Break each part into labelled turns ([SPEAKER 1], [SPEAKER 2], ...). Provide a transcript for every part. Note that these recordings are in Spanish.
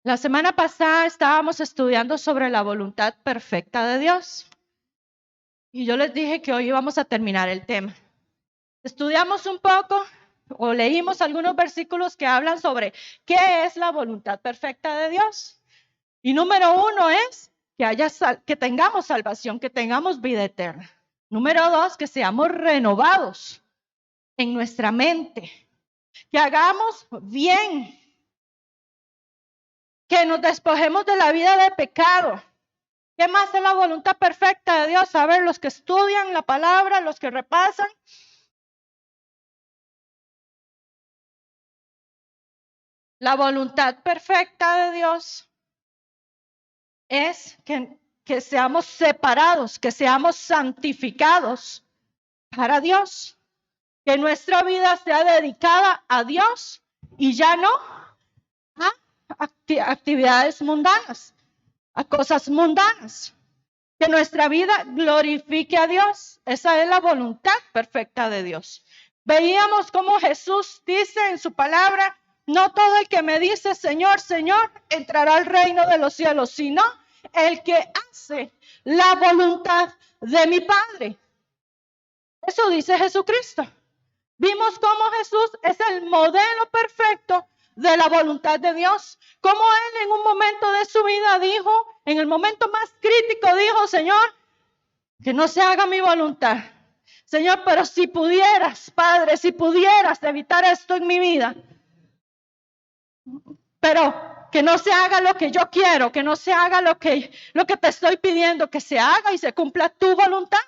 [SPEAKER 1] La semana pasada estábamos estudiando sobre la voluntad perfecta de Dios. Y yo les dije que hoy íbamos a terminar el tema. Estudiamos un poco o leímos algunos versículos que hablan sobre qué es la voluntad perfecta de Dios. Y número 1 es que tengamos salvación, que tengamos vida eterna. Número 2, que seamos renovados en nuestra mente, que hagamos bien, que nos despojemos de la vida de pecado. ¿Qué más es la voluntad perfecta de Dios? A ver, los que estudian la palabra, los que repasan. La voluntad perfecta de Dios es que seamos separados, que seamos santificados para Dios, que nuestra vida sea dedicada a Dios y ya no a actividades mundanas, a cosas mundanas. Que nuestra vida glorifique a Dios. Esa es la voluntad perfecta de Dios. Veíamos cómo Jesús dice en su palabra: no todo el que me dice Señor, Señor, entrará al reino de los cielos, sino el que hace la voluntad de mi Padre. Eso dice Jesucristo. Vimos cómo Jesús es el modelo perfecto de la voluntad de Dios. Como él en un momento de su vida dijo, en el momento más crítico dijo: Señor, que no se haga mi voluntad. Señor, pero si pudieras, Padre, si pudieras evitar esto en mi vida, pero que no se haga lo que yo quiero, que no se haga lo que te estoy pidiendo, que se haga y se cumpla tu voluntad.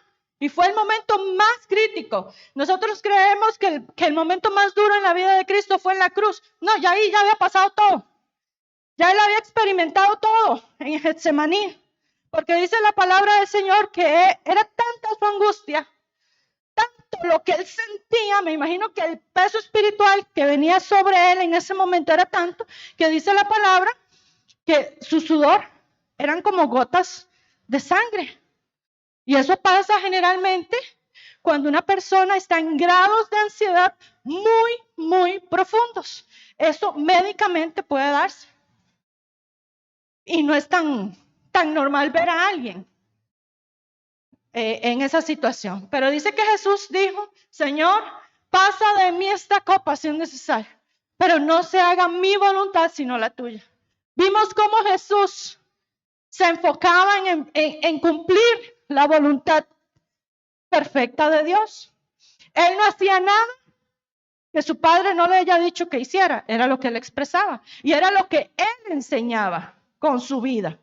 [SPEAKER 1] Y fue el momento más crítico. Nosotros creemos que el momento más duro en la vida de Cristo fue en la cruz. No, ya ahí ya había pasado todo. Ya él había experimentado todo en Getsemaní. Porque dice la palabra del Señor que era tanta su angustia, tanto lo que él sentía, me imagino que el peso espiritual que venía sobre él en ese momento era tanto, que dice la palabra que su sudor eran como gotas de sangre. Y eso pasa generalmente cuando una persona está en grados de ansiedad muy, muy profundos. Eso médicamente puede darse. Y no es tan normal ver a alguien en esa situación. Pero dice que Jesús dijo: Señor, pasa de mí esta copa si es necesario, pero no se haga mi voluntad sino la tuya. Vimos cómo Jesús se enfocaba en cumplir la voluntad perfecta de Dios. Él no hacía nada que su padre no le haya dicho que hiciera. Era lo que él expresaba y era lo que él enseñaba con su vida.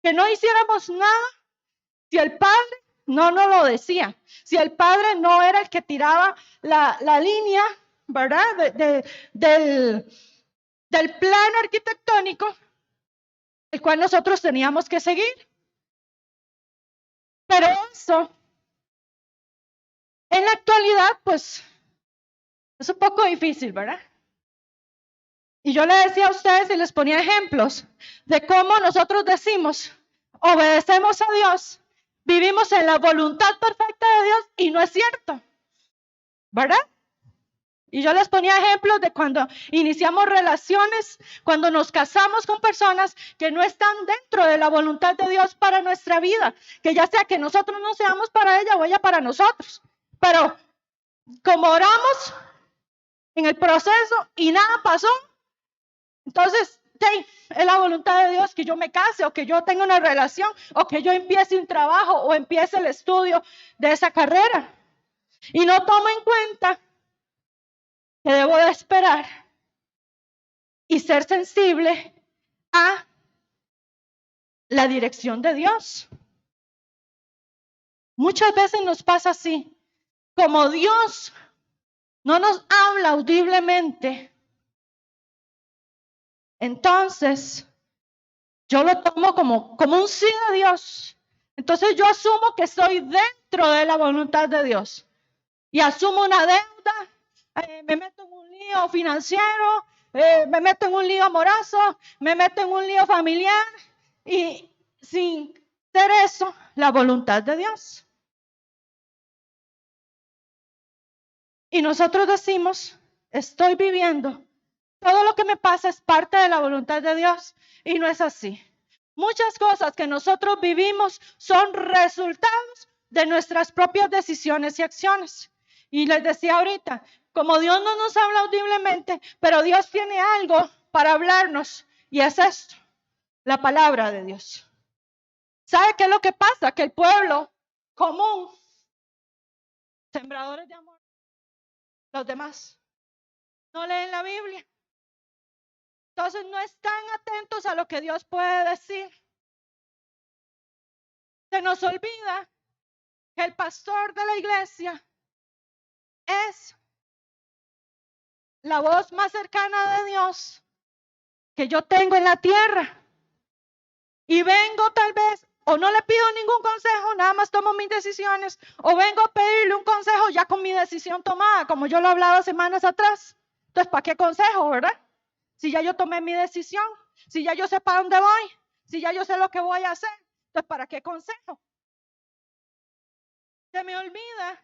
[SPEAKER 1] Que no hiciéramos nada si el padre no nos lo decía, si el padre no era el que tiraba la línea, ¿verdad? Del plano arquitectónico, el cual nosotros teníamos que seguir. Pero eso, en la actualidad, pues, es un poco difícil, ¿verdad? Y yo le decía a ustedes y les ponía ejemplos de cómo nosotros decimos: obedecemos a Dios, vivimos en la voluntad perfecta de Dios, y no es cierto, ¿verdad? Y yo les ponía ejemplos de cuando iniciamos relaciones, cuando nos casamos con personas que no están dentro de la voluntad de Dios para nuestra vida, que ya sea que nosotros no seamos para ella o ella para nosotros. Pero como oramos en el proceso y nada pasó, entonces es la voluntad de Dios que yo me case, o que yo tenga una relación, o que yo empiece un trabajo o empiece el estudio de esa carrera. Y no tomo en cuenta que debo de esperar y ser sensible a la dirección de Dios. Muchas veces nos pasa así. Como Dios no nos habla audiblemente, entonces yo lo tomo como un sí de Dios. Entonces yo asumo que estoy dentro de la voluntad de Dios. Y asumo una deuda, me meto en un lío financiero, me meto en un lío amoroso, me meto en un lío familiar, y sin ser eso la voluntad de Dios. Y nosotros decimos: estoy viviendo todo lo que me pasa es parte de la voluntad de Dios y no es así. Muchas cosas que nosotros vivimos son resultados de nuestras propias decisiones y acciones. Y les decía ahorita, como Dios no nos habla audiblemente, pero Dios tiene algo para hablarnos y es esto, la palabra de Dios. ¿Sabe qué es lo que pasa? Que el pueblo común, sembradores de amor, los demás, no leen la Biblia. Entonces no están atentos a lo que Dios puede decir. Se nos olvida que el pastor de la iglesia es la voz más cercana de Dios que yo tengo en la tierra. Y vengo tal vez, o no le pido ningún consejo, nada más tomo mis decisiones, o vengo a pedirle un consejo ya con mi decisión tomada, como yo lo hablaba semanas atrás. Entonces, ¿para qué consejo, verdad? Si ya yo tomé mi decisión, si ya yo sé para dónde voy, si ya yo sé lo que voy a hacer, entonces, ¿para qué consejo? Se me olvida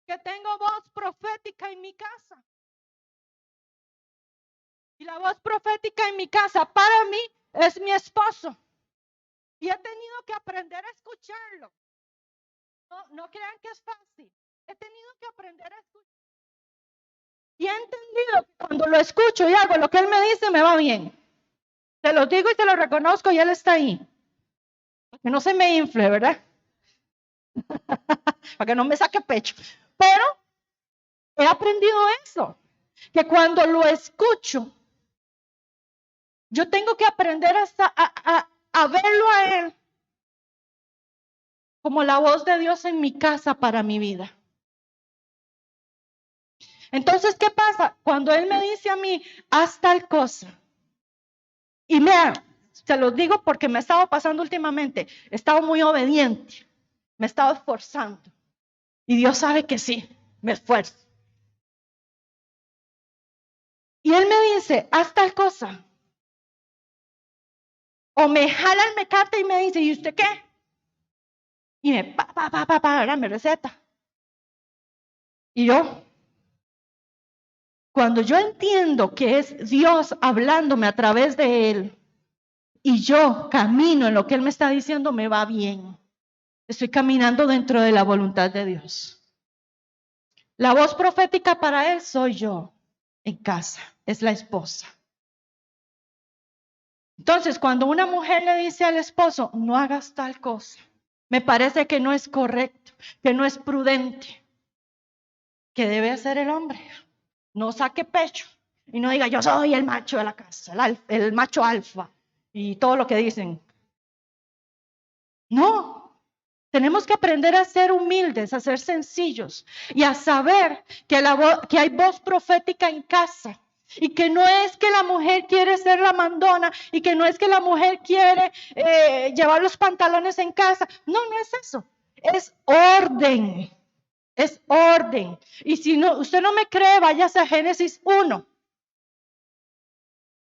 [SPEAKER 1] que tengo voz profética en mi casa. Y la voz profética en mi casa para mí es mi esposo. Y he tenido que aprender a escucharlo. No crean que es fácil. He tenido que aprender a escuchar. Y he entendido que cuando lo escucho y hago lo que él me dice, me va bien. Se lo digo y se lo reconozco y él está ahí. Para que no se me infle, ¿verdad? Para que no me saque pecho. Pero he aprendido eso. Que cuando lo escucho, yo tengo que aprender a verlo a él como la voz de Dios en mi casa para mi vida. Entonces, ¿qué pasa? Cuando él me dice a mí, haz tal cosa. Y vean, se los digo porque me ha estado pasando últimamente. He estado muy obediente. Me he estado esforzando. Y Dios sabe que sí, me esfuerzo. Y él me dice, haz tal cosa. O me jala el mecate y me dice, ¿y usted qué? Y me receta. Y yo, cuando yo entiendo que es Dios hablándome a través de él, y yo camino en lo que él me está diciendo, me va bien. Estoy caminando dentro de la voluntad de Dios. La voz profética para él soy yo en casa, es la esposa. Entonces, cuando una mujer le dice al esposo, no hagas tal cosa, me parece que no es correcto, que no es prudente, que debe hacer el hombre. No saque pecho y no diga, yo soy el macho de la casa, el macho alfa y todo lo que dicen. No, tenemos que aprender a ser humildes, a ser sencillos y a saber que hay voz profética en casa. Y que no es que la mujer quiere ser la mandona y que no es que la mujer quiere llevar los pantalones en casa. No, no es eso. Es orden. Es orden. Y si no, usted no me cree, váyase a Génesis 1.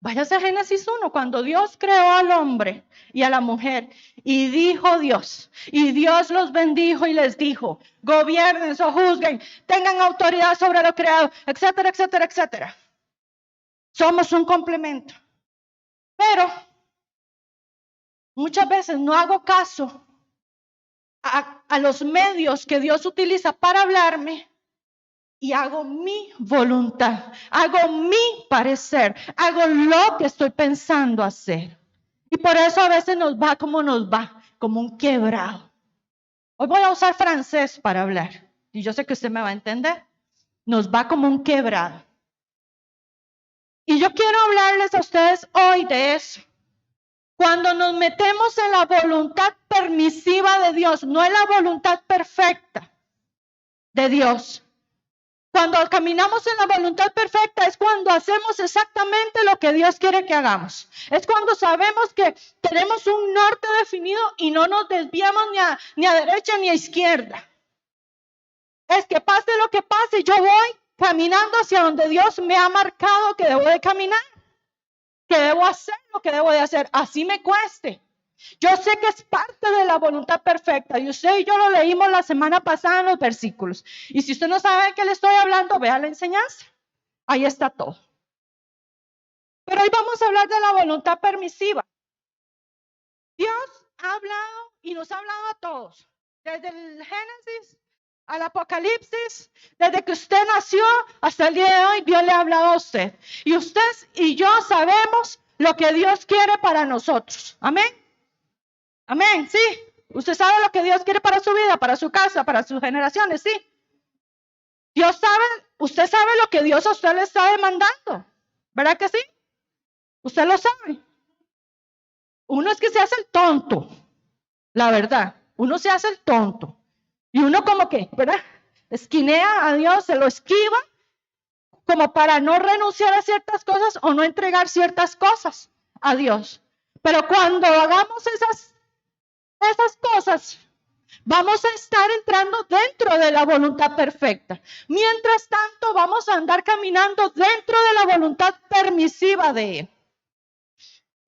[SPEAKER 1] Váyase a Génesis 1, cuando Dios creó al hombre y a la mujer, y dijo Dios, y Dios los bendijo y les dijo, gobiernen, sojuzguen, tengan autoridad sobre lo creado, etcétera, etcétera, etcétera. Somos un complemento. Pero muchas veces no hago caso a los medios que Dios utiliza para hablarme, y hago mi voluntad, hago mi parecer, hago lo que estoy pensando hacer. Y por eso a veces nos va, como un quebrado. Hoy voy a usar francés para hablar, y yo sé que usted me va a entender. Nos va como un quebrado. Y yo quiero hablarles a ustedes hoy de eso. Cuando nos metemos en la voluntad permisiva de Dios, no en la voluntad perfecta de Dios. Cuando caminamos en la voluntad perfecta es cuando hacemos exactamente lo que Dios quiere que hagamos. Es cuando sabemos que tenemos un norte definido y no nos desviamos ni a derecha ni a izquierda. Es que pase lo que pase, yo voy caminando hacia donde Dios me ha marcado que debo de caminar, que debo hacer lo que debo de hacer, así me cueste. Yo sé que es parte de la voluntad perfecta y usted y yo lo leímos la semana pasada en los versículos. Y si usted no sabe de qué le estoy hablando, vea la enseñanza. Ahí está todo. Pero hoy vamos a hablar de la voluntad permisiva. Dios ha hablado y nos ha hablado a todos, desde el Génesis al Apocalipsis, desde que usted nació hasta el día de hoy, Dios le ha hablado a usted. Y usted y yo sabemos lo que Dios quiere para nosotros. Amén. Amén, sí. Usted sabe lo que Dios quiere para su vida, para su casa, para sus generaciones, sí. Dios sabe, usted sabe lo que Dios a usted le está demandando. ¿Verdad que sí? Usted lo sabe. Uno es que se hace el tonto, la verdad. Uno se hace el tonto. Y uno como que, ¿verdad? Esquinea a Dios, se lo esquiva, como para no renunciar a ciertas cosas o no entregar ciertas cosas a Dios. Pero cuando hagamos esas cosas, vamos a estar entrando dentro de la voluntad perfecta. Mientras tanto, vamos a andar caminando dentro de la voluntad permisiva de Él.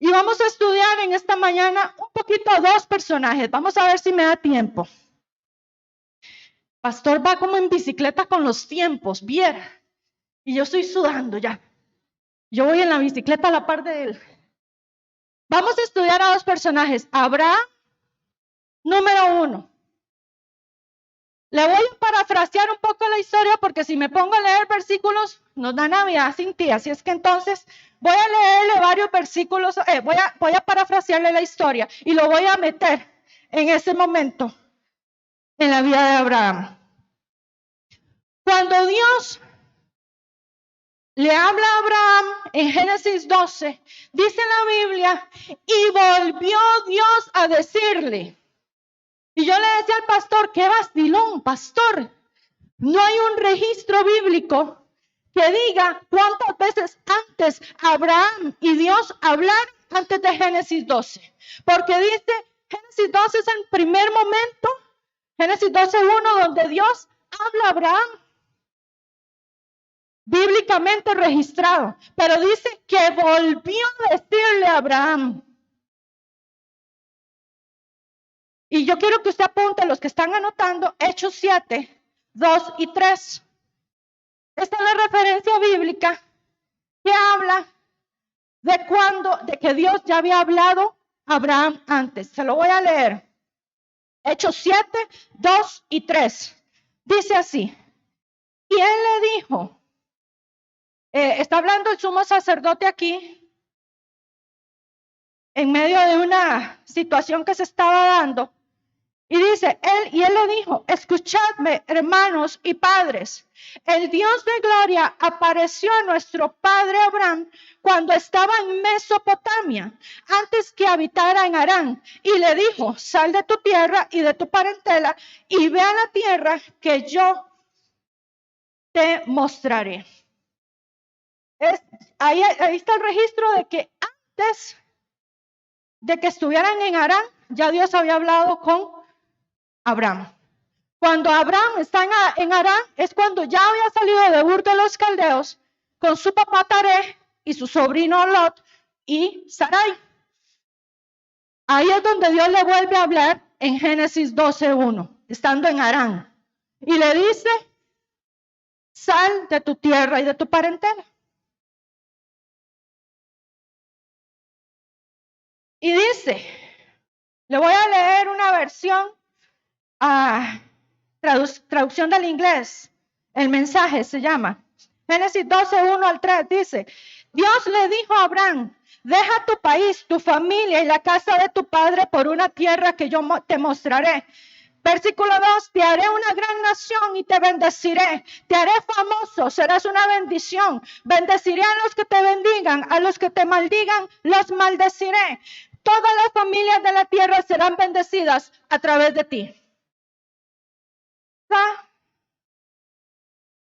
[SPEAKER 1] Y vamos a estudiar en esta mañana un poquito a dos personajes. Vamos a ver si me da tiempo. Pastor va como en bicicleta con los tiempos, viera. Y yo estoy sudando ya. Yo voy en la bicicleta a la par de él. Vamos a estudiar a dos personajes. Abraham, número 1. Le voy a parafrasear un poco la historia porque si me pongo a leer versículos, nos da Navidad sin ti. Así es que entonces voy a leerle varios versículos, voy a parafrasearle la historia y lo voy a meter en ese momento en la vida de Abraham. Cuando Dios le habla a Abraham en Génesis 12, dice la Biblia, y volvió Dios a decirle. Y yo le decía al pastor, qué vacilón, pastor. No hay un registro bíblico que diga cuántas veces antes Abraham y Dios hablaron antes de Génesis 12. Porque dice, Génesis 12 es el primer momento, Génesis 12:1, donde Dios habla a Abraham. Bíblicamente registrado, pero dice que volvió a decirle a Abraham. Y yo quiero que usted apunte, los que están anotando, Hechos 7, 2 y 3. Esta es la referencia bíblica que habla de que Dios ya había hablado a Abraham antes. Se lo voy a leer. Hechos 7, 2 y 3. Dice así. Y él le dijo, está hablando el sumo sacerdote aquí, en medio de una situación que se estaba dando. Y dice, él le dijo, escuchadme, hermanos y padres. El Dios de gloria apareció a nuestro padre Abraham cuando estaba en Mesopotamia, antes que habitara en Harán. Y le dijo, sal de tu tierra y de tu parentela y ve a la tierra que yo te mostraré. Ahí está el registro de que antes de que estuvieran en Harán, ya Dios había hablado con Abraham. Cuando Abraham está en Harán, es cuando ya había salido de Ur de los Caldeos con su papá Taré y su sobrino Lot y Sarai. Ahí es donde Dios le vuelve a hablar en Génesis 12:1, estando en Harán. Y le dice, sal de tu tierra y de tu parentela. Y dice, le voy a leer una versión, traducción del inglés, el mensaje se llama, Génesis 12:1 al 3, dice, Dios le dijo a Abraham, deja tu país, tu familia y la casa de tu padre por una tierra que yo te mostraré. Versículo 2, te haré una gran nación y te bendeciré, te haré famoso, serás una bendición, bendeciré a los que te bendigan, a los que te maldigan, los maldeciré. Todas las familias de la tierra serán bendecidas a través de ti.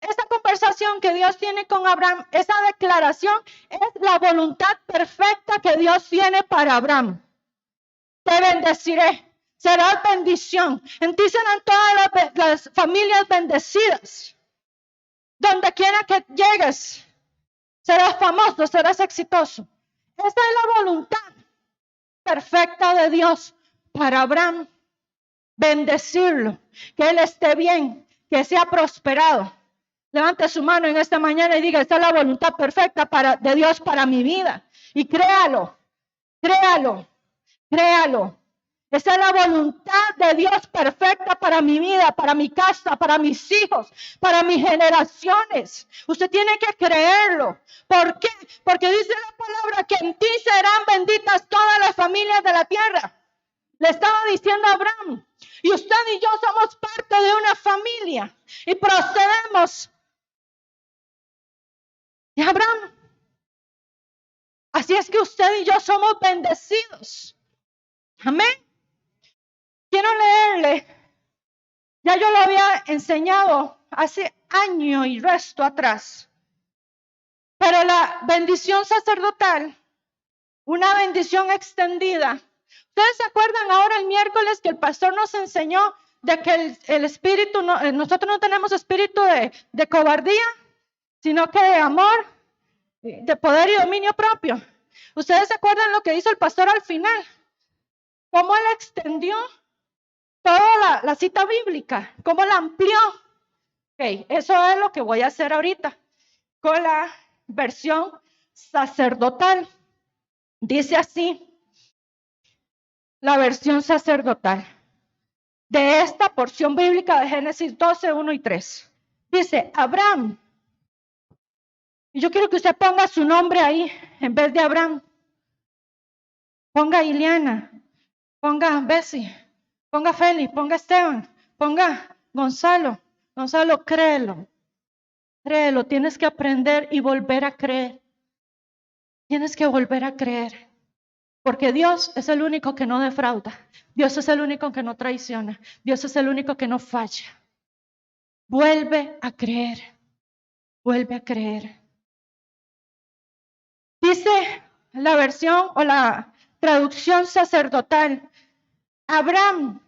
[SPEAKER 1] Esa conversación que Dios tiene con Abraham, esa declaración es la voluntad perfecta que Dios tiene para Abraham. Te bendeciré. Serás bendición. En ti serán todas las familias bendecidas. Donde quiera que llegues, serás famoso, serás exitoso. Esa es la voluntad perfecta de Dios para Abraham. Bendecirlo, que él esté bien, que sea prosperado. Levante su mano en esta mañana y diga, esta es la voluntad perfecta de Dios para mi vida. Y créalo, créalo, créalo. Esa es la voluntad de Dios perfecta para mi vida, para mi casa, para mis hijos, para mis generaciones. Usted tiene que creerlo. ¿Por qué? Porque dice la palabra que en ti serán benditas todas las familias de la tierra. Le estaba diciendo a Abraham, y usted y yo somos parte de una familia y procedemos de Abraham. Así es que usted y yo somos bendecidos. Amén. Quiero leerle, ya yo lo había enseñado hace año y resto atrás, pero la bendición sacerdotal, una bendición extendida. ¿Ustedes se acuerdan ahora el miércoles que el pastor nos enseñó de que el espíritu, nosotros no tenemos espíritu de cobardía, sino que de amor, de poder y dominio propio? ¿Ustedes se acuerdan lo que hizo el pastor al final? ¿Cómo él extendió toda la cita bíblica? ¿Cómo la amplió? Okay, eso es lo que voy a hacer ahorita con la versión sacerdotal. Dice así, la versión sacerdotal de esta porción bíblica de Génesis 12, 1 y 3. Dice, Abraham, y yo quiero que usted ponga su nombre ahí, en vez de Abraham. Ponga Ileana, ponga Bessie, ponga Félix, ponga Esteban, ponga Gonzalo. Gonzalo, créelo, créelo, tienes que aprender y volver a creer. Tienes que volver a creer. Porque Dios es el único que no defrauda. Dios es el único que no traiciona. Dios es el único que no falla. Vuelve a creer. Vuelve a creer. Dice la versión o la traducción sacerdotal. Abraham,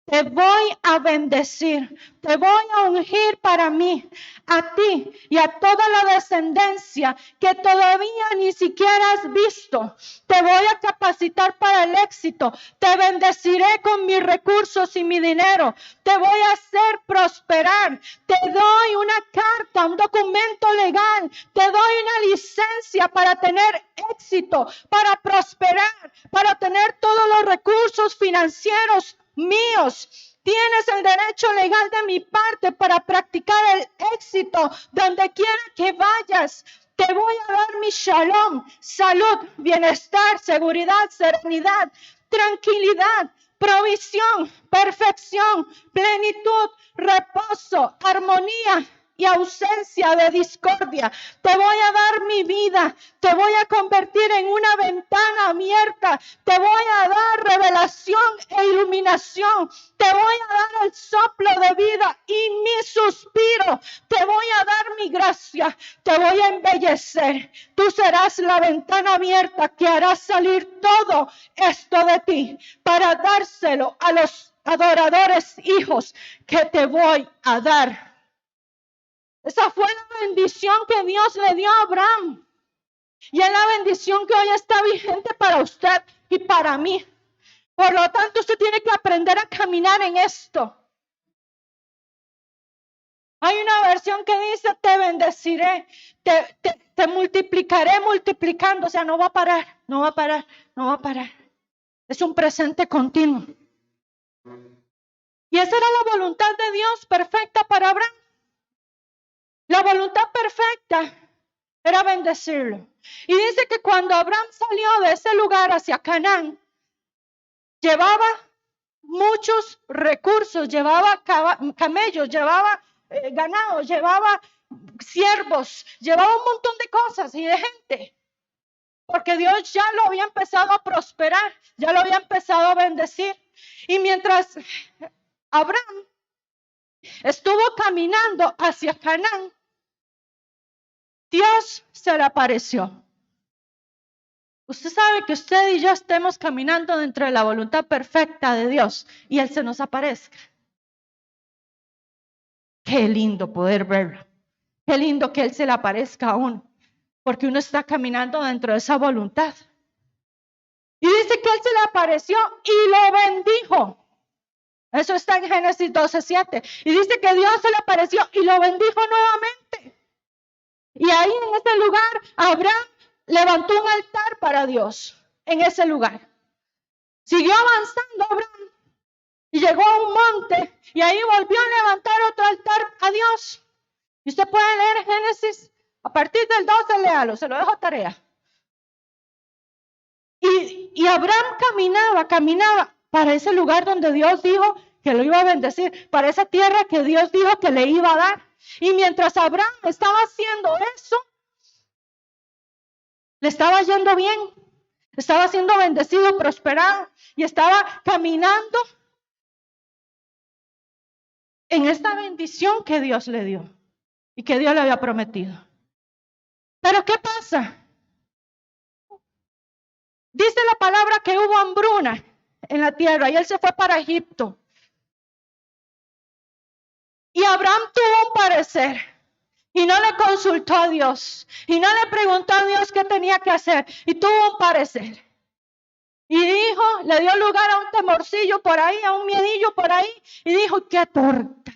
[SPEAKER 1] te voy a bendecir, te voy a ungir para mí, a ti y a toda la descendencia que todavía ni siquiera has visto. Te voy a capacitar para el éxito, te bendeciré con mis recursos y mi dinero, te voy a hacer prosperar, te doy una carta, un documento legal, te doy una licencia para tener éxito, para prosperar, para tener todos los recursos financieros míos. Tienes el derecho legal de mi parte para practicar el éxito donde quiera que vayas. Te voy a dar mi shalom, salud, bienestar, seguridad, serenidad, tranquilidad, provisión, perfección, plenitud, reposo, armonía y ausencia de discordia. Te voy a dar mi vida, te voy a convertir en una ventana abierta, te voy a dar revelación e iluminación, te voy a dar el soplo de vida y mi suspiro, te voy a dar mi gracia, te voy a embellecer. Tú serás la ventana abierta que hará salir todo esto de ti para dárselo a los adoradores hijos que te voy a dar. Esa fue la bendición que Dios le dio a Abraham. Y es la bendición que hoy está vigente para usted y para mí. Por lo tanto, usted tiene que aprender a caminar en esto. Hay una versión que dice, te bendeciré, te multiplicaré multiplicando. O sea, no va a parar, no va a parar, no va a parar. Es un presente continuo. Y esa era la voluntad de Dios perfecta para Abraham. La voluntad perfecta era bendecirlo. Y dice que cuando Abraham salió de ese lugar hacia Canaán, llevaba muchos recursos, llevaba camellos, llevaba ganado, llevaba siervos, llevaba un montón de cosas y de gente. Porque Dios ya lo había empezado a prosperar, ya lo había empezado a bendecir. Y mientras Abraham estuvo caminando hacia Canaán, Dios se le apareció. Usted sabe que usted y yo estemos caminando dentro de la voluntad perfecta de Dios y Él se nos aparezca. Qué lindo poder verlo. Qué lindo que Él se le aparezca a uno, porque uno está caminando dentro de esa voluntad. Y dice que Él se le apareció y lo bendijo. Eso está en Génesis 12:7. Y dice que Dios se le apareció y lo bendijo nuevamente. Y ahí en ese lugar, Abraham levantó un altar para Dios, en ese lugar. Siguió avanzando Abraham y llegó a un monte y ahí volvió a levantar otro altar a Dios. Y usted puede leer Génesis, a partir del 12, léalo, se lo dejo tarea. Y Abraham caminaba para ese lugar donde Dios dijo que lo iba a bendecir, para esa tierra que Dios dijo que le iba a dar. Y mientras Abraham estaba haciendo eso, le estaba yendo bien, estaba siendo bendecido, prosperado y estaba caminando en esta bendición que Dios le dio y que Dios le había prometido. Pero ¿qué pasa? Dice la palabra que hubo hambruna en la tierra y él se fue para Egipto. Y Abraham tuvo un parecer y no le consultó a Dios y no le preguntó a Dios qué tenía que hacer y tuvo un parecer. Y dijo, le dio lugar a un temorcillo por ahí, a un miedillo por ahí y dijo, qué torta.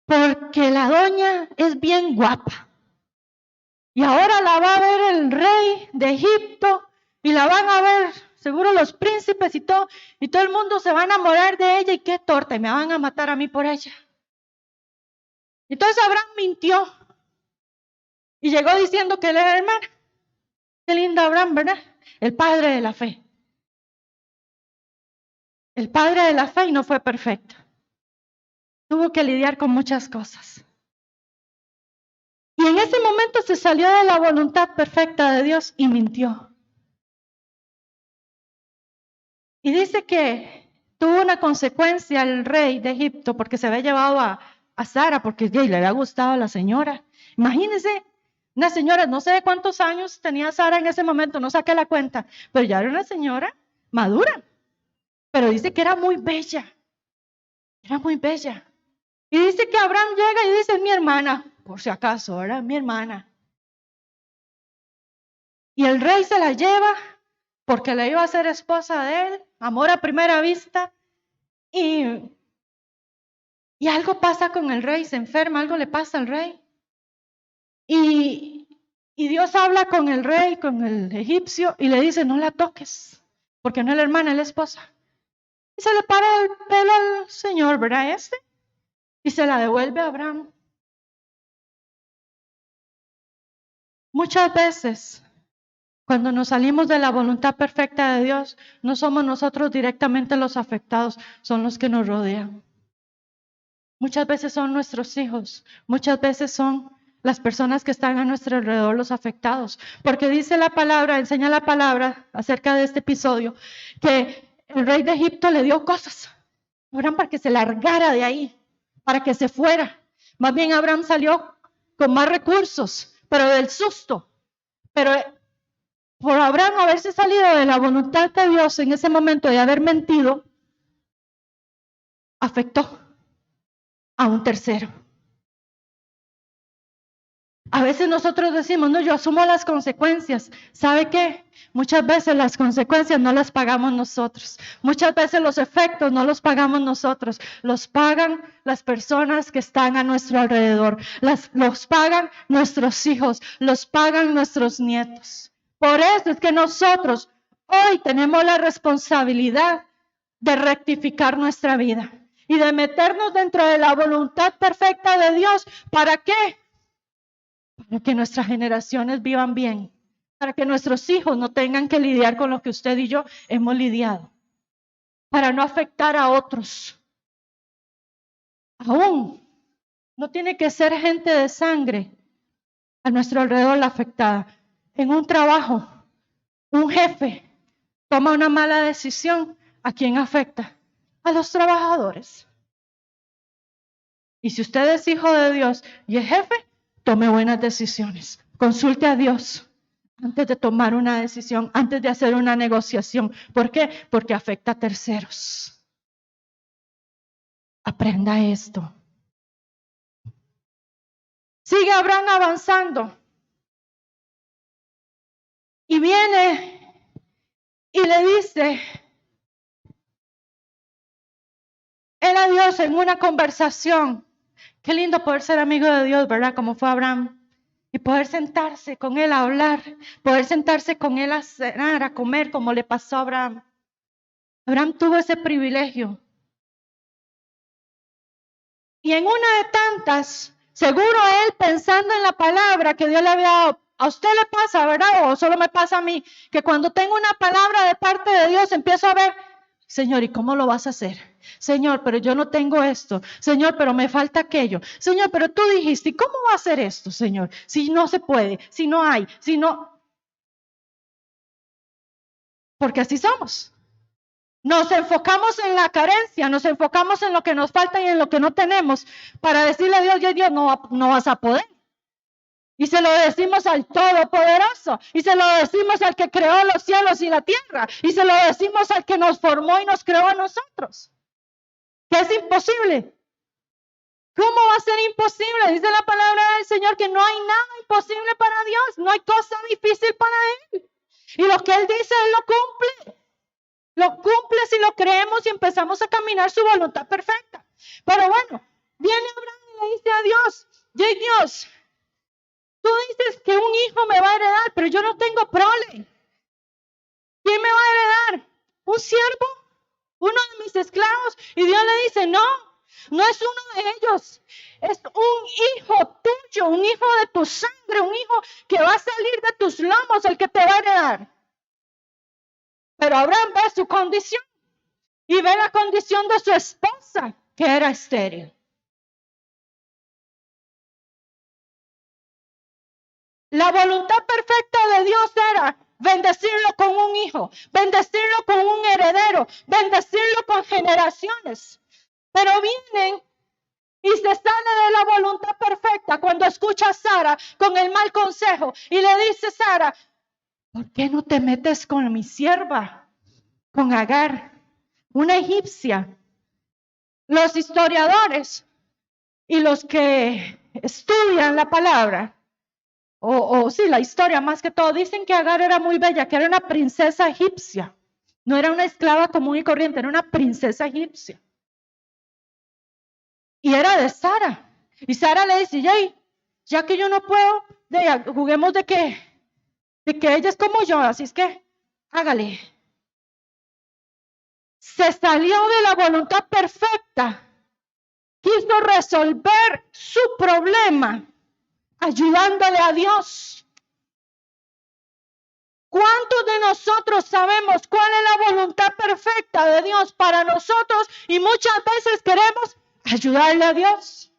[SPEAKER 1] Porque la doña es bien guapa. Y ahora la va a ver el rey de Egipto y la van a ver seguro los príncipes y todo el mundo se va a enamorar de ella y qué torta, y me van a matar a mí por ella. Entonces Abraham mintió y llegó diciendo que él era hermano. Qué lindo Abraham, ¿verdad? El padre de la fe. El padre de la fe y no fue perfecto. Tuvo que lidiar con muchas cosas. Y en ese momento se salió de la voluntad perfecta de Dios y mintió. Y dice que tuvo una consecuencia el rey de Egipto porque se había llevado a Sara porque le había gustado a la señora. Imagínense, una señora, no sé de cuántos años tenía Sara en ese momento, no saqué la cuenta, pero ya era una señora madura. Pero dice que era muy bella. Era muy bella. Y dice que Abraham llega y dice, mi hermana, por si acaso, era mi hermana. Y el rey se la lleva porque le iba a ser esposa de él, amor a primera vista. Y algo pasa con el rey, se enferma, algo le pasa al rey. Y Dios habla con el rey, con el egipcio, y le dice, no la toques, porque no es la hermana, es la esposa. Y se le para el pelo al señor, ¿verdad? Y se la devuelve a Abraham. Muchas veces, cuando nos salimos de la voluntad perfecta de Dios, no somos nosotros directamente los afectados, son los que nos rodean. Muchas veces son nuestros hijos, muchas veces son las personas que están a nuestro alrededor los afectados. Porque dice la palabra, enseña la palabra acerca de este episodio, que el rey de Egipto le dio cosas a Abraham para que se largara de ahí, para que se fuera. Más bien Abraham salió con más recursos, pero del susto. Pero por Abraham haberse salido de la voluntad de Dios en ese momento de haber mentido, afectó a un tercero. A veces nosotros decimos, no, yo asumo las consecuencias. ¿Sabe qué? Muchas veces las consecuencias no las pagamos nosotros. Muchas veces los efectos no los pagamos nosotros. Los pagan las personas que están a nuestro alrededor. Los pagan nuestros hijos. Los pagan nuestros nietos. Por eso es que nosotros hoy tenemos la responsabilidad de rectificar nuestra vida y de meternos dentro de la voluntad perfecta de Dios. ¿Para qué? Para que nuestras generaciones vivan bien, para que nuestros hijos no tengan que lidiar con lo que usted y yo hemos lidiado, para no afectar a otros. Aún no tiene que ser gente de sangre a nuestro alrededor la afectada. En un trabajo, un jefe toma una mala decisión, ¿a quién afecta? A los trabajadores. Y si usted es hijo de Dios y es jefe, tome buenas decisiones. Consulte a Dios antes de tomar una decisión, antes de hacer una negociación. ¿Por qué? Porque afecta a terceros. Aprenda esto. Sigue Abraham avanzando. Y viene y le dice él a Dios en una conversación Qué lindo poder ser amigo de Dios, ¿verdad? Como fue Abraham. Y poder sentarse con Él a hablar, poder sentarse con Él a cenar, a comer, como le pasó a Abraham. Abraham tuvo ese privilegio. Y en una de tantas, seguro él pensando en la palabra que Dios le había dado, a usted le pasa, ¿verdad? O solo me pasa a mí, que cuando tengo una palabra de parte de Dios, empiezo a ver, Señor, ¿y cómo lo vas a hacer? Señor, pero yo no tengo esto. Señor, pero me falta aquello. Señor, pero tú dijiste, ¿y cómo va a hacer esto, Señor? Si no se puede, si no hay, si no... Porque así somos. Nos enfocamos en la carencia, nos enfocamos en lo que nos falta y en lo que no tenemos para decirle a Dios, ya Dios, no vas a poder. Y se lo decimos al Todopoderoso, y se lo decimos al que creó los cielos y la tierra, y se lo decimos al que nos formó y nos creó a nosotros. Que es imposible. ¿Cómo va a ser imposible? Dice la palabra del Señor que no hay nada imposible para Dios, no hay cosa difícil para Él. Y lo que Él dice, Él lo cumple. Lo cumple si lo creemos y empezamos a caminar su voluntad perfecta. Pero bueno, viene Abraham y le dice a Dios, Dios, tú dices que un hijo me va a heredar, pero yo no tengo prole. ¿Quién me va a heredar? ¿Un siervo? ¿Uno de mis esclavos? Y Dios le dice, no es uno de ellos. Es un hijo tuyo, un hijo de tu sangre, un hijo que va a salir de tus lomos, el que te va a heredar. Pero Abraham ve su condición y ve la condición de su esposa, que era estéril. La voluntad perfecta de Dios era bendecirlo con un hijo, bendecirlo con un heredero, bendecirlo con generaciones. Pero vienen y se sale de la voluntad perfecta cuando escucha a Sara con el mal consejo y le dice Sara, ¿por qué no te metes con mi sierva, con Agar, una egipcia? Los historiadores y los que estudian la palabra, sí, la historia más que todo, dicen que Agar era muy bella, que era una princesa egipcia. No era una esclava común y corriente, era una princesa egipcia. Y era de Sara. Y Sara le dice, ya que yo no puedo, juguemos de que ella es como yo, así es que hágale. Se salió de la voluntad perfecta. Quiso resolver su problema ayudándole a Dios. ¿Cuántos de nosotros sabemos cuál es la voluntad perfecta de Dios para nosotros y muchas veces queremos ayudarle a Dios?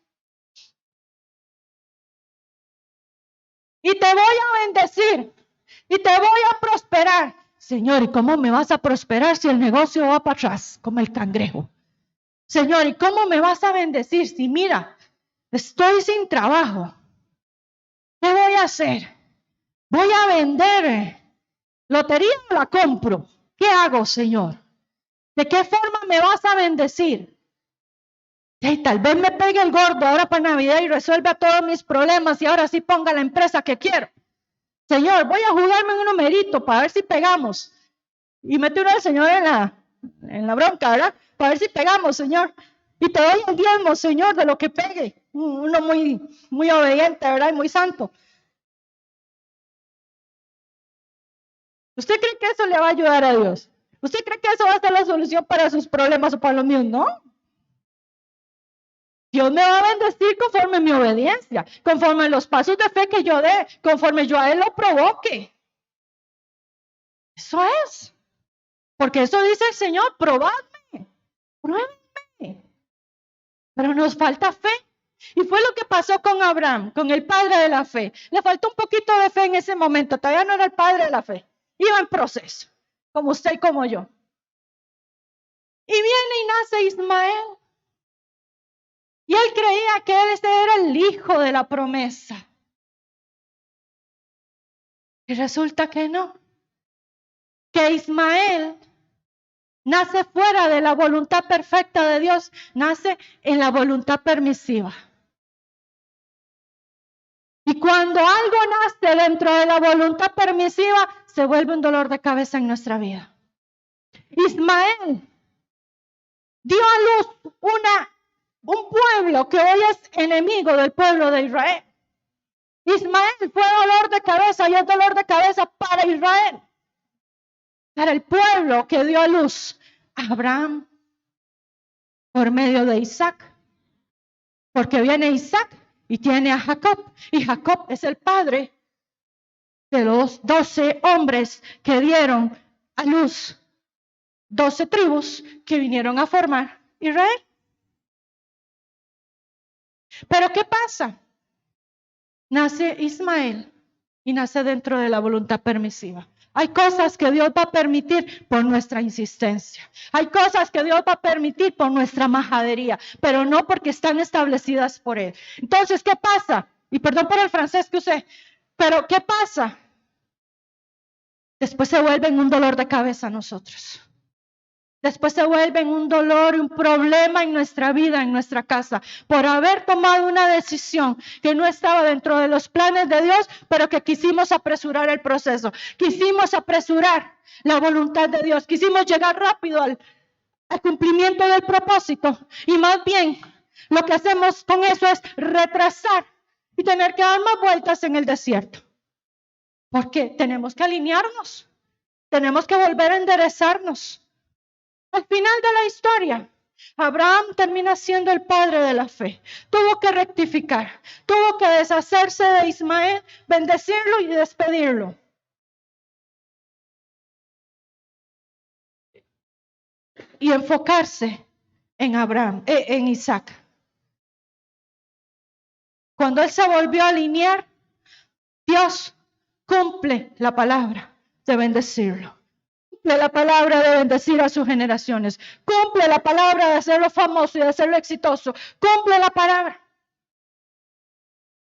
[SPEAKER 1] Y te voy a bendecir y te voy a prosperar. Señor, ¿y cómo me vas a prosperar si el negocio va para atrás como el cangrejo? Señor, ¿y cómo me vas a bendecir si mira, estoy sin trabajo? ¿Qué voy a hacer? Voy a vender lotería o la compro. ¿Qué hago, Señor? ¿De qué forma me vas a bendecir? Tal vez me pegue el gordo ahora para Navidad y resuelva todos mis problemas y ahora sí ponga la empresa que quiero. Señor, voy a jugarme un numerito para ver si pegamos. Y mete uno al Señor en la bronca, ¿verdad? Para ver si pegamos, Señor. Y te doy el diezmo, Señor, de lo que pegue. Uno muy, muy obediente, ¿verdad? Y muy santo. ¿Usted cree que eso le va a ayudar a Dios? ¿Usted cree que eso va a ser la solución para sus problemas o para los míos? No. Dios me va a bendecir conforme mi obediencia, conforme los pasos de fe que yo dé, conforme yo a Él lo provoque. Eso es. Porque eso dice el Señor, probadme, pruébenme. Pero nos falta fe. Y fue lo que pasó con Abraham, con el padre de la fe. Le faltó un poquito de fe en ese momento. Todavía no era el padre de la fe. Iba en proceso, como usted y como yo. Y viene y nace Ismael. Y él creía que ese era el hijo de la promesa. Y resulta que no. Que Ismael nace fuera de la voluntad perfecta de Dios, nace en la voluntad permisiva. Y cuando algo nace dentro de la voluntad permisiva, se vuelve un dolor de cabeza en nuestra vida. Ismael dio a luz una un pueblo que hoy es enemigo del pueblo de Israel. Ismael fue dolor de cabeza y es dolor de cabeza para Israel, para el pueblo que dio a luz a Abraham por medio de Isaac. Porque viene Isaac y tiene a Jacob, y Jacob es el padre de los 12 hombres que dieron a luz 12 tribus que vinieron a formar Israel. Pero ¿qué pasa? Nace Ismael y nace dentro de la voluntad permisiva. Hay cosas que Dios va a permitir por nuestra insistencia. Hay cosas que Dios va a permitir por nuestra majadería, pero no porque están establecidas por Él. Entonces, ¿qué pasa? Y perdón por el francés que usé, pero ¿qué pasa? Después se vuelven un dolor de cabeza a nosotros. Después se vuelven un dolor y un problema en nuestra vida, en nuestra casa, por haber tomado una decisión que no estaba dentro de los planes de Dios, pero que quisimos apresurar el proceso, quisimos apresurar la voluntad de Dios, quisimos llegar rápido al cumplimiento del propósito, y más bien lo que hacemos con eso es retrasar y tener que dar más vueltas en el desierto, porque tenemos que alinearnos, tenemos que volver a enderezarnos. Al final de la historia, Abraham termina siendo el padre de la fe. Tuvo que rectificar, tuvo que deshacerse de Ismael, bendecirlo y despedirlo. Y enfocarse en Abraham, en Isaac. Cuando él se volvió a alinear, Dios cumple la palabra de bendecirlo. Cumple la palabra de bendecir a sus generaciones. Cumple la palabra de hacerlo famoso y de hacerlo exitoso. Cumple la palabra.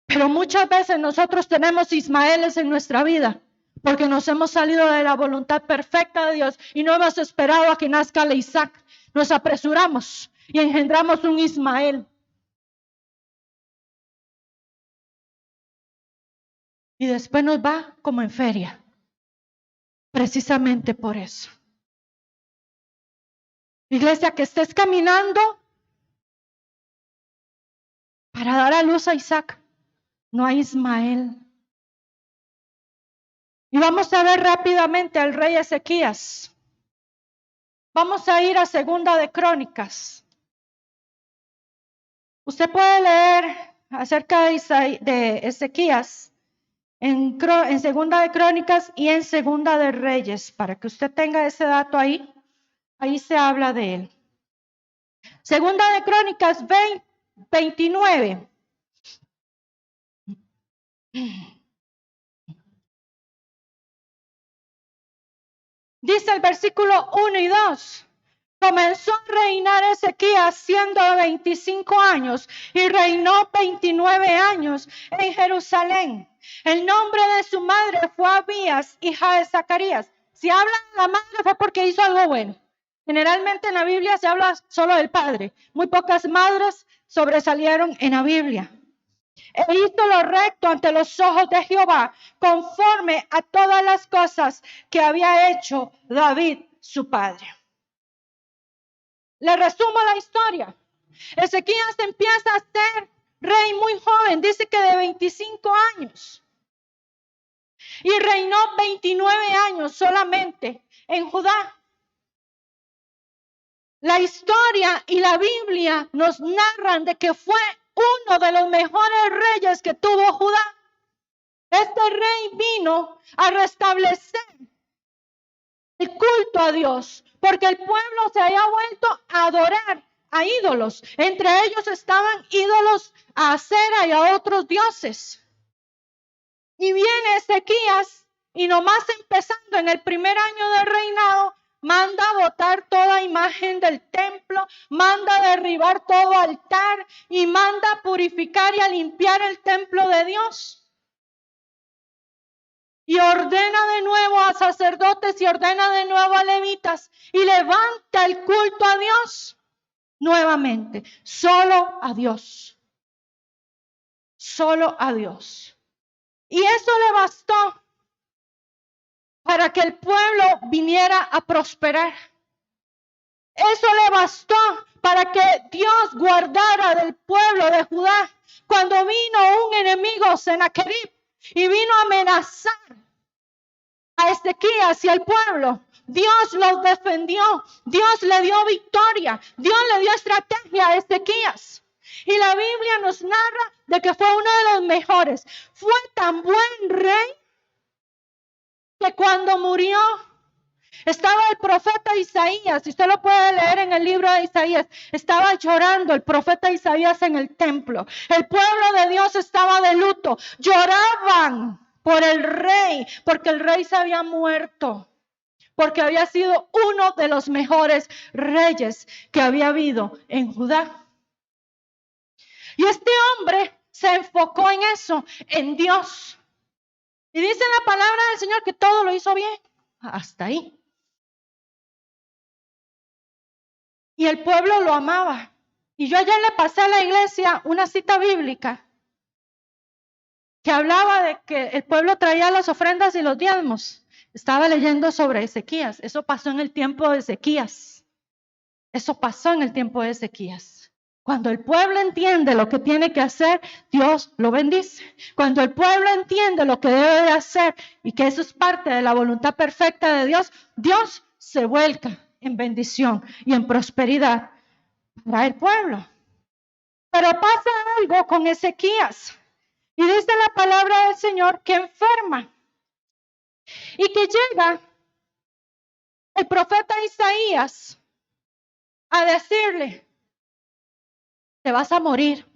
[SPEAKER 1] Pero muchas veces nosotros tenemos Ismaeles en nuestra vida porque nos hemos salido de la voluntad perfecta de Dios y no hemos esperado a que nazca el Isaac. Nos apresuramos y engendramos un Ismael. Y después nos va como en feria. Precisamente por eso. Iglesia, que estés caminando para dar a luz a Isaac, no a Ismael. Y vamos a ver rápidamente al rey Ezequías. Vamos a ir a Segunda de Crónicas. Usted puede leer acerca de Ezequías en Segunda de Crónicas y en Segunda de Reyes, para que usted tenga ese dato ahí. Ahí se habla de él. Segunda de Crónicas 29. Dice el versículo 1 y 2. Comenzó a reinar Ezequías siendo de 25 años y reinó 29 años en Jerusalén. El nombre de su madre fue Abías, hija de Zacarías. Si habla de la madre fue porque hizo algo bueno. Generalmente en la Biblia se habla solo del padre. Muy pocas madres sobresalieron en la Biblia. E hizo lo recto ante los ojos de Jehová, conforme a todas las cosas que había hecho David, su padre. Le resumo la historia. Ezequías empieza a ser rey muy joven, dice que de 25 años. Y reinó 29 años solamente en Judá. La historia y la Biblia nos narran de que fue uno de los mejores reyes que tuvo Judá. Este rey vino a restablecer el culto a Dios, porque el pueblo se había vuelto a adorar a ídolos. Entre ellos estaban ídolos a Acera y a otros dioses. Y viene Ezequías y nomás empezando en el primer año de reinado, manda a botar toda imagen del templo, manda a derribar todo altar y manda a purificar y a limpiar el templo de Dios. Y ordena de nuevo a sacerdotes y ordena de nuevo a levitas y levanta el culto a Dios nuevamente. Solo a Dios. Solo a Dios. Y eso le bastó para que el pueblo viniera a prosperar. Eso le bastó para que Dios guardara del pueblo de Judá. Cuando vino un enemigo, Sennacherib, y vino a amenazar a Ezequías y al pueblo, Dios los defendió, Dios le dio victoria, Dios le dio estrategia a Ezequías. Y la Biblia nos narra de que fue uno de los mejores. Fue tan buen rey que cuando murió, estaba el profeta Isaías, y usted lo puede leer en el libro de Isaías, estaba llorando el profeta Isaías en el templo. El pueblo de Dios estaba de luto, lloraban por el rey, porque el rey se había muerto, porque había sido uno de los mejores reyes que había habido en Judá. Y este hombre se enfocó en eso, en Dios. Y dice la palabra del Señor que todo lo hizo bien, hasta ahí. Y el pueblo lo amaba. Y yo ayer le pasé a la iglesia una cita bíblica que hablaba de que el pueblo traía las ofrendas y los diezmos. Estaba leyendo sobre Ezequías. Eso pasó en el tiempo de Ezequías. Eso pasó en el tiempo de Ezequías. Cuando el pueblo entiende lo que tiene que hacer, Dios lo bendice. Cuando el pueblo entiende lo que debe de hacer y que eso es parte de la voluntad perfecta de Dios, Dios se vuelca en bendición y en prosperidad para el pueblo. Pero pasa algo con Ezequías. Y dice la palabra del Señor que enferma. Y que llega el profeta Isaías a decirle: te vas a morir,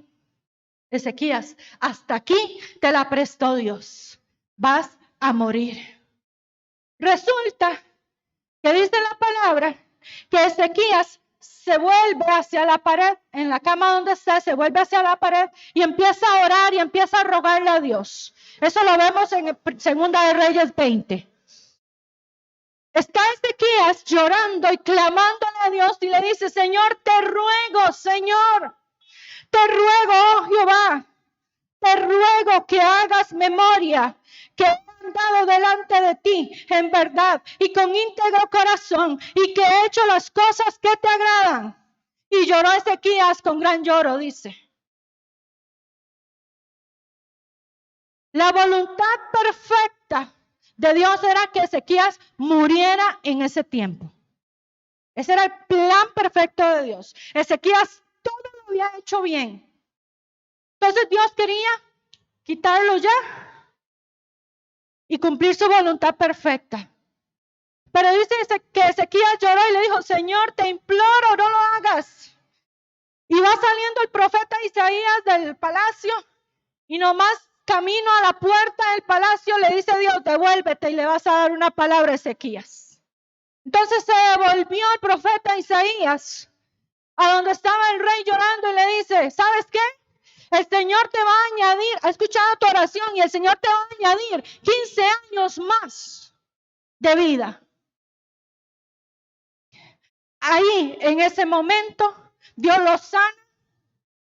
[SPEAKER 1] Ezequías. Hasta aquí te la prestó Dios. Vas a morir. Resulta que dice la palabra que Ezequías se vuelve hacia la pared, en la cama donde está, se vuelve hacia la pared y empieza a orar y empieza a rogarle a Dios. Eso lo vemos en Segunda de Reyes 20. Está Ezequías llorando y clamándole a Dios y le dice: Señor, te ruego, Señor, te ruego, oh Jehová, te ruego que hagas memoria, que he andado delante de ti en verdad y con íntegro corazón y que he hecho las cosas que te agradan. Y lloró Ezequías con gran lloro, dice. La voluntad perfecta de Dios era que Ezequías muriera en ese tiempo. Ese era el plan perfecto de Dios. Ezequías todo lo había hecho bien. Entonces Dios quería quitarlo ya y cumplir su voluntad perfecta. Pero dice que Ezequías lloró y le dijo: Señor, te imploro, no lo hagas. Y va saliendo el profeta Isaías del palacio y nomás camino a la puerta del palacio le dice Dios: devuélvete y le vas a dar una palabra a Ezequías. Entonces se devolvió el profeta Isaías a donde estaba el rey llorando y le dice: ¿sabes qué? El Señor te va a añadir, ha escuchado tu oración y el Señor te va a añadir 15 años más de vida. Ahí, en ese momento, Dios lo sana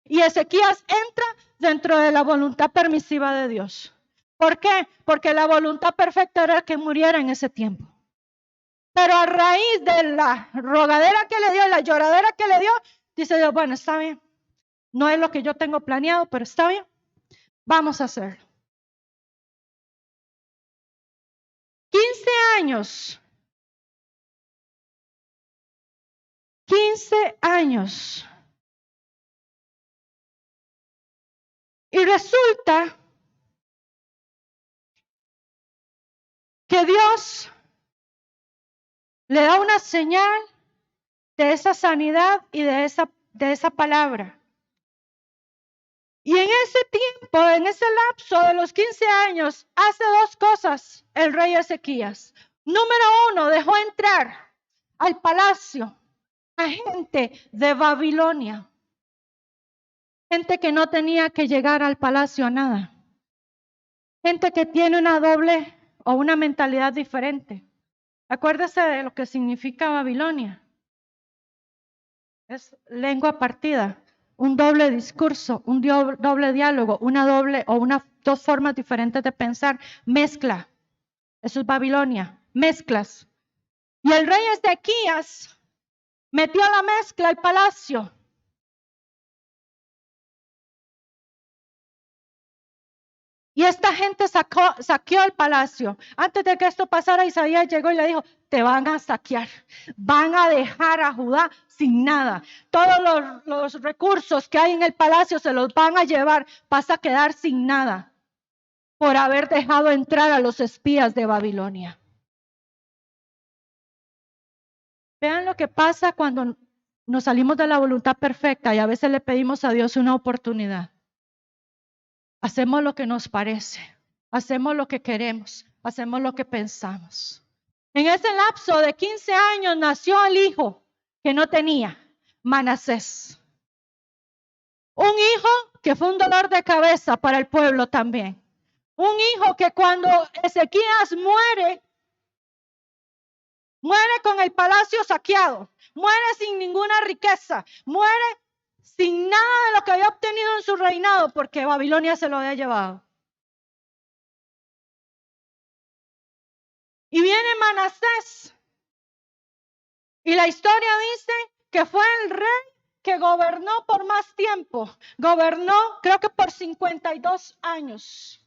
[SPEAKER 1] y Ezequías entra dentro de la voluntad permisiva de Dios. ¿Por qué? Porque la voluntad perfecta era que muriera en ese tiempo. Pero a raíz de la rogadera que le dio, la lloradera que le dio, dice Dios: bueno, está bien. No es lo que yo tengo planeado, pero está bien. Vamos a hacerlo. 15 años. 15 años. Y resulta que Dios le da una señal de esa sanidad y de esa palabra. Y en ese tiempo, en ese lapso de los 15 años, hace dos cosas el rey Ezequías. Número uno, dejó entrar al palacio a gente de Babilonia. Gente que no tenía que llegar al palacio a nada. Gente que tiene una doble o una mentalidad diferente. Acuérdese de lo que significa Babilonia. Es lengua partida, un doble discurso, un doble diálogo, dos formas diferentes de pensar, mezcla. Eso es Babilonia, mezclas. Y el rey Ezequías Metió la mezcla al palacio. Y esta gente saqueó el palacio. Antes de que esto pasara, Isaías llegó y le dijo, te van a saquear, van a dejar a Judá sin nada. Todos los recursos que hay en el palacio se los van a llevar, vas a quedar sin nada por haber dejado entrar a los espías de Babilonia. Vean lo que pasa cuando nos salimos de la voluntad perfecta y a veces le pedimos a Dios una oportunidad. Hacemos lo que nos parece. Hacemos lo que queremos, hacemos lo que pensamos. En ese lapso de 15 años nació el hijo que no tenía, Manasés. Un hijo que fue un dolor de cabeza para el pueblo también. Un hijo que cuando Ezequías muere con el palacio saqueado, muere sin ninguna riqueza, muere sin nada de lo que había obtenido en su reinado porque Babilonia se lo había llevado. Y viene Manasés. Y la historia dice que fue el rey que gobernó por más tiempo. Gobernó, creo que por 52 años.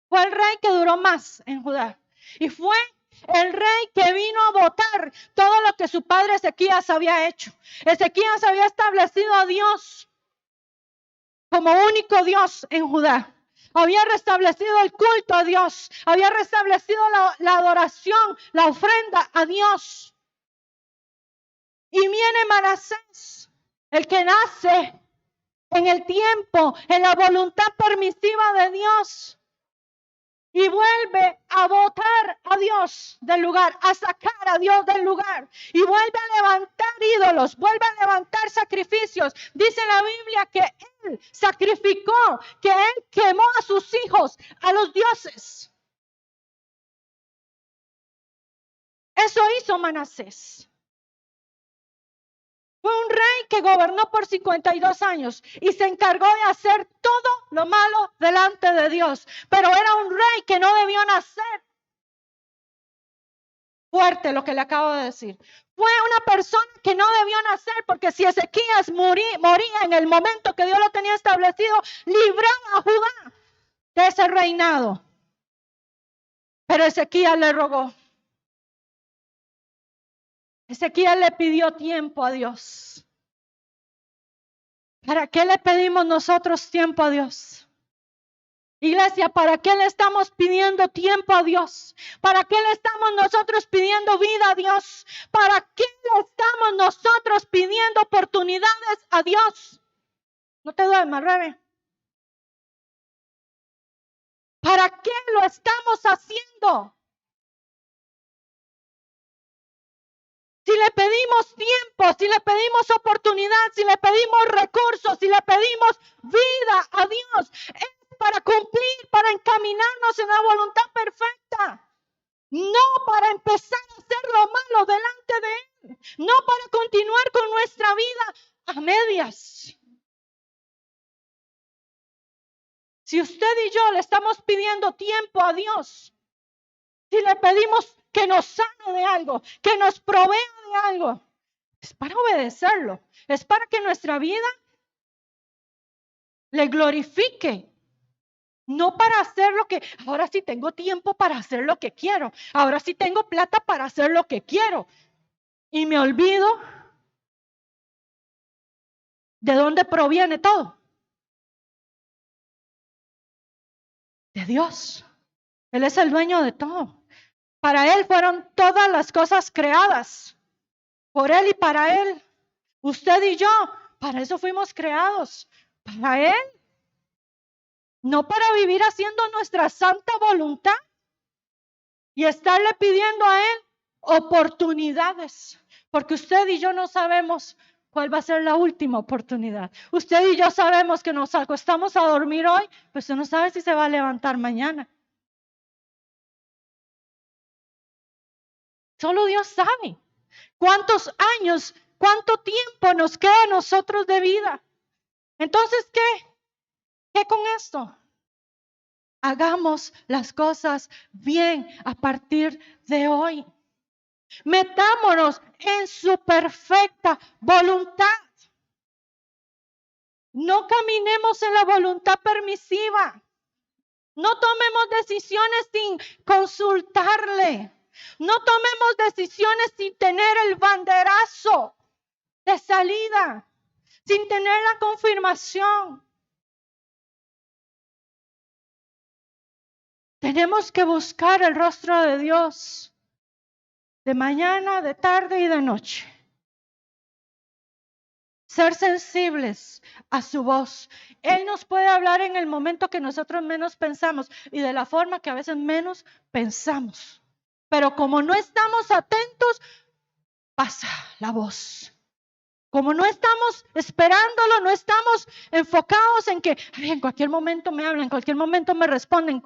[SPEAKER 1] Fue el rey que duró más en Judá. Y fue el rey que vino a votar todo lo que su padre Ezequías había hecho. Ezequías había establecido a Dios como único Dios en Judá. Había restablecido el culto a Dios. Había restablecido la adoración, la ofrenda a Dios. Y viene Manasés, el que nace en el tiempo, en la voluntad permisiva de Dios. Y vuelve a botar a Dios del lugar, a sacar a Dios del lugar. Y vuelve a levantar ídolos, vuelve a levantar sacrificios. Dice la Biblia que él sacrificó, que él quemó a sus hijos, a los dioses. Eso hizo Manasés. Fue un rey que gobernó por 52 años y se encargó de hacer todo lo malo delante de Dios. Pero era un rey que no debió nacer. Fuerte lo que le acabo de decir. Fue una persona que no debió nacer porque si Ezequías moría en el momento que Dios lo tenía establecido, libraba a Judá de ese reinado. Pero Ezequías le rogó. Ezequías le pidió tiempo a Dios. ¿Para qué le pedimos nosotros tiempo a Dios? Iglesia, ¿para qué le estamos pidiendo tiempo a Dios? ¿Para qué le estamos nosotros pidiendo vida a Dios? ¿Para qué le estamos nosotros pidiendo oportunidades a Dios? No te duermas, Rebe. ¿Para qué lo estamos haciendo? Si le pedimos tiempo, si le pedimos oportunidad, si le pedimos recursos, si le pedimos vida a Dios, es para cumplir, para encaminarnos en la voluntad perfecta. No para empezar a hacer lo malo delante de Él. No para continuar con nuestra vida a medias. Si usted y yo le estamos pidiendo tiempo a Dios, si le pedimos que nos sane de algo, que nos provea de algo, es para obedecerlo, es para que nuestra vida le glorifique. No para hacer lo que, ahora sí tengo tiempo para hacer lo que quiero, ahora sí tengo plata para hacer lo que quiero. Y me olvido de dónde proviene todo. De Dios. Él es el dueño de todo. Para Él fueron todas las cosas creadas. Por Él y para Él. Usted y yo, para eso fuimos creados. Para Él. No para vivir haciendo nuestra santa voluntad y estarle pidiendo a Él oportunidades. Porque usted y yo no sabemos cuál va a ser la última oportunidad. Usted y yo sabemos que nos acostamos a dormir hoy, pero usted no sabe si se va a levantar mañana. Solo Dios sabe cuántos años, cuánto tiempo nos queda a nosotros de vida. Entonces, ¿qué con esto? Hagamos las cosas bien a partir de hoy. Metámonos en su perfecta voluntad. No caminemos en la voluntad permisiva. No tomemos decisiones sin consultarle. No tomemos decisiones sin tener el banderazo de salida, sin tener la confirmación. Tenemos que buscar el rostro de Dios de mañana, de tarde y de noche. Ser sensibles a su voz. Él nos puede hablar en el momento que nosotros menos pensamos y de la forma que a veces menos pensamos. Pero como no estamos atentos, pasa la voz. Como no estamos esperándolo, no estamos enfocados en que en cualquier momento me hablan, en cualquier momento me responden.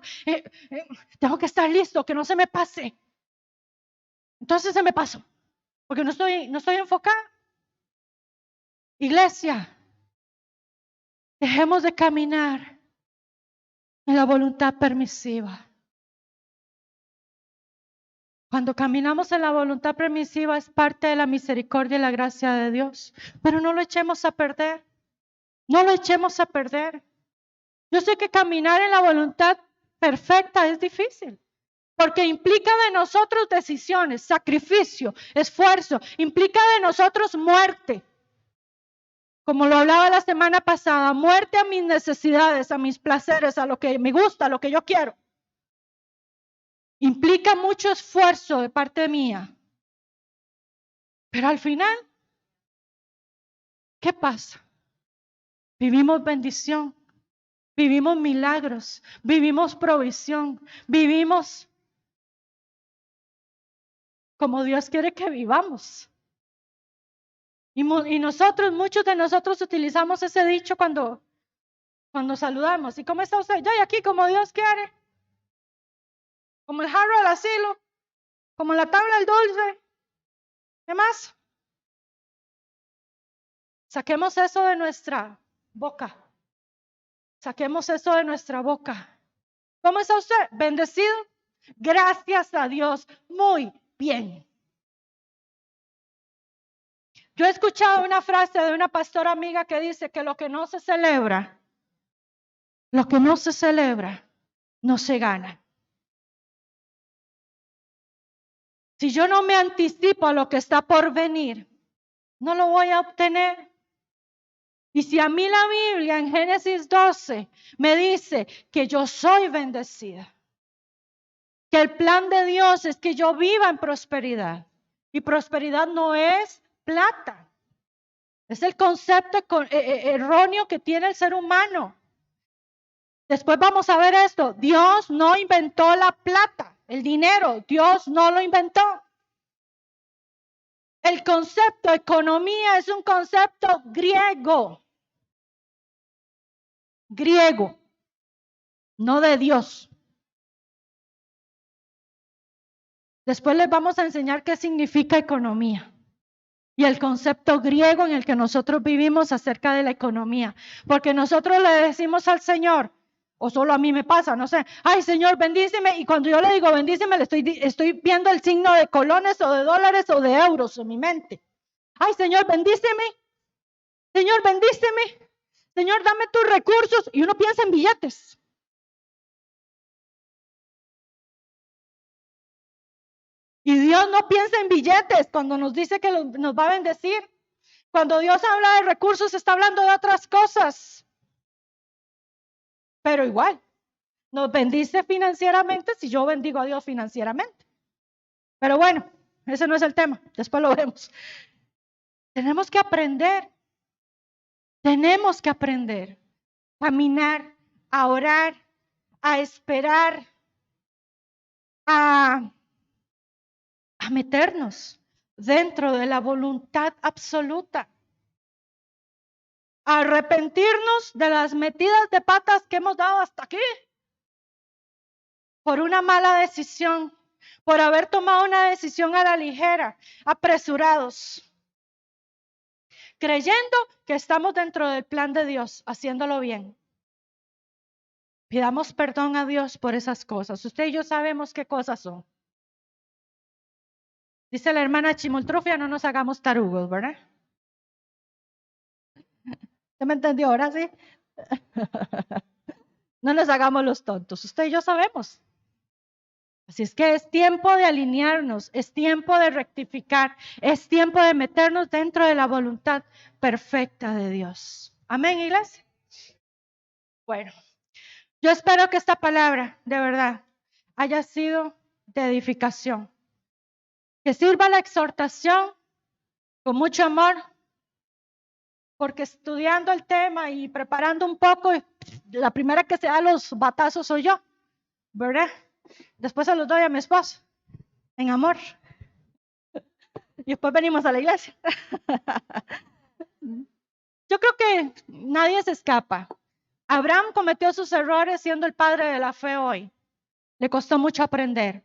[SPEAKER 1] Tengo que estar listo, que no se me pase. Entonces se me pasó, porque no estoy enfocada. Iglesia, dejemos de caminar en la voluntad permisiva. Cuando caminamos en la voluntad permisiva es parte de la misericordia y la gracia de Dios, pero no lo echemos a perder. No lo echemos a perder. Yo sé que caminar en la voluntad perfecta es difícil, porque implica de nosotros decisiones, sacrificio, esfuerzo, implica de nosotros muerte. Como lo hablaba la semana pasada, muerte a mis necesidades, a mis placeres, a lo que me gusta, a lo que yo quiero. Implica mucho esfuerzo de parte mía. Pero al final, ¿qué pasa? Vivimos bendición, vivimos milagros, vivimos provisión, vivimos como Dios quiere que vivamos. Y muchos de nosotros utilizamos ese dicho cuando saludamos. ¿Y cómo está usted? Yo aquí como Dios quiere. Como el jarro del asilo. Como la tabla del dulce. ¿Qué más? Saquemos eso de nuestra boca. Saquemos eso de nuestra boca. ¿Cómo está usted? ¿Bendecido? Gracias a Dios. Muy bien. Yo he escuchado una frase de una pastora amiga que dice que lo que no se celebra, no se gana. Si yo no me anticipo a lo que está por venir, no lo voy a obtener. Y si a mí la Biblia en Génesis 12 me dice que yo soy bendecida, que el plan de Dios es que yo viva en prosperidad. Y prosperidad no es plata. Es el concepto erróneo que tiene el ser humano. Después vamos a ver esto. Dios no inventó la plata, el dinero. Dios no lo inventó. El concepto economía es un concepto griego. Griego, no de Dios. Después les vamos a enseñar qué significa economía y el concepto griego en el que nosotros vivimos acerca de la economía. Porque nosotros le decimos al Señor, o solo a mí me pasa, no sé, ay Señor, bendíceme, y cuando yo le digo bendíceme, le estoy viendo el signo de colones o de dólares o de euros en mi mente. Ay Señor, bendíceme, Señor, bendíceme, Señor, dame tus recursos, y uno piensa en billetes. Y Dios no piensa en billetes cuando nos dice que nos va a bendecir. Cuando Dios habla de recursos, está hablando de otras cosas. Pero igual, nos bendice financieramente si yo bendigo a Dios financieramente. Pero bueno, ese no es el tema. Después lo vemos. Tenemos que aprender. Tenemos que aprender. Caminar, a orar, a esperar, a meternos dentro de la voluntad absoluta. A arrepentirnos de las metidas de patas que hemos dado hasta aquí. Por una mala decisión, por haber tomado una decisión a la ligera, apresurados, creyendo que estamos dentro del plan de Dios, haciéndolo bien. Pidamos perdón a Dios por esas cosas. Usted y yo sabemos qué cosas son. Dice la hermana Chimoltrufia, no nos hagamos tarugos, ¿verdad? ¿Usted me entendió ahora sí? No nos hagamos los tontos. Usted y yo sabemos. Así es que es tiempo de alinearnos, es tiempo de rectificar, es tiempo de meternos dentro de la voluntad perfecta de Dios. Amén, iglesia. Bueno, yo espero que esta palabra, de verdad, haya sido de edificación. Que sirva la exhortación con mucho amor, porque estudiando el tema y preparando un poco, la primera que se da los batazos soy yo, ¿verdad? Después se los doy a mi esposo, en amor. Y después venimos a la iglesia. Yo creo que nadie se escapa. Abraham cometió sus errores siendo el padre de la fe hoy. Le costó mucho aprender.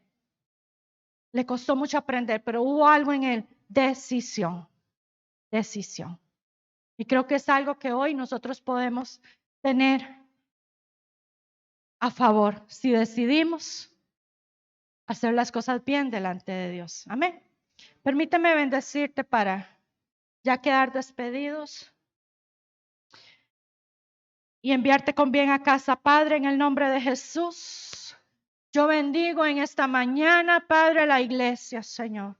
[SPEAKER 1] Le costó mucho aprender, pero hubo algo en él. Decisión. Decisión. Y creo que es algo que hoy nosotros podemos tener a favor si decidimos hacer las cosas bien delante de Dios. Amén. Permíteme bendecirte para ya quedar despedidos y enviarte con bien a casa, Padre, en el nombre de Jesús. Yo bendigo en esta mañana, Padre, la iglesia, Señor.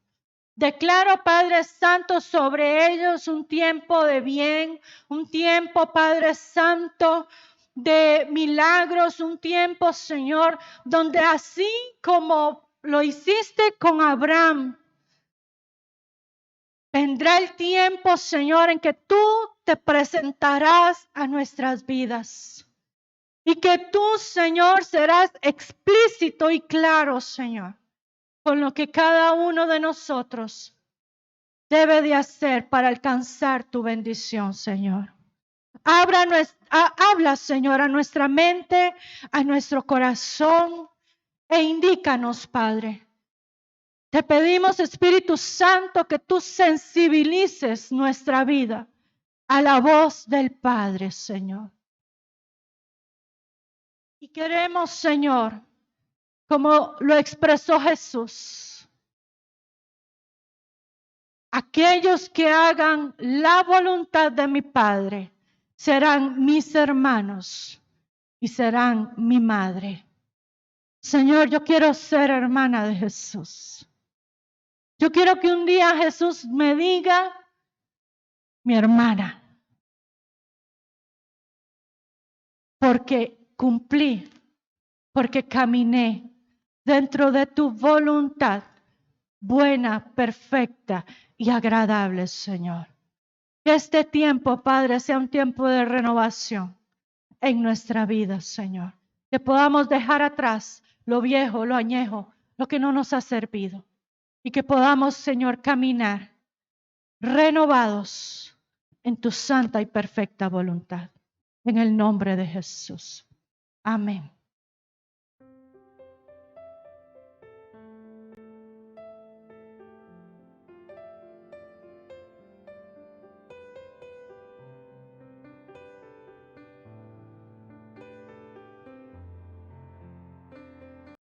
[SPEAKER 1] Declaro, Padre Santo, sobre ellos un tiempo de bien, un tiempo, Padre Santo, de milagros, un tiempo, Señor, donde así como lo hiciste con Abraham, vendrá el tiempo, Señor, en que tú te presentarás a nuestras vidas y que tú, Señor, serás explícito y claro, Señor, con lo que cada uno de nosotros debe de hacer para alcanzar tu bendición, Señor. Habla, Señor, a nuestra mente, a nuestro corazón e indícanos, Padre. Te pedimos, Espíritu Santo, que tú sensibilices nuestra vida a la voz del Padre, Señor. Y queremos, Señor, como lo expresó Jesús, aquellos que hagan la voluntad de mi Padre serán mis hermanos y serán mi madre. Señor, yo quiero ser hermana de Jesús. Yo quiero que un día Jesús me diga, mi hermana, porque cumplí, porque caminé dentro de tu voluntad buena, perfecta y agradable, Señor. Que este tiempo, Padre, sea un tiempo de renovación en nuestra vida, Señor. Que podamos dejar atrás lo viejo, lo añejo, lo que no nos ha servido. Y que podamos, Señor, caminar renovados en tu santa y perfecta voluntad. En el nombre de Jesús. Amén.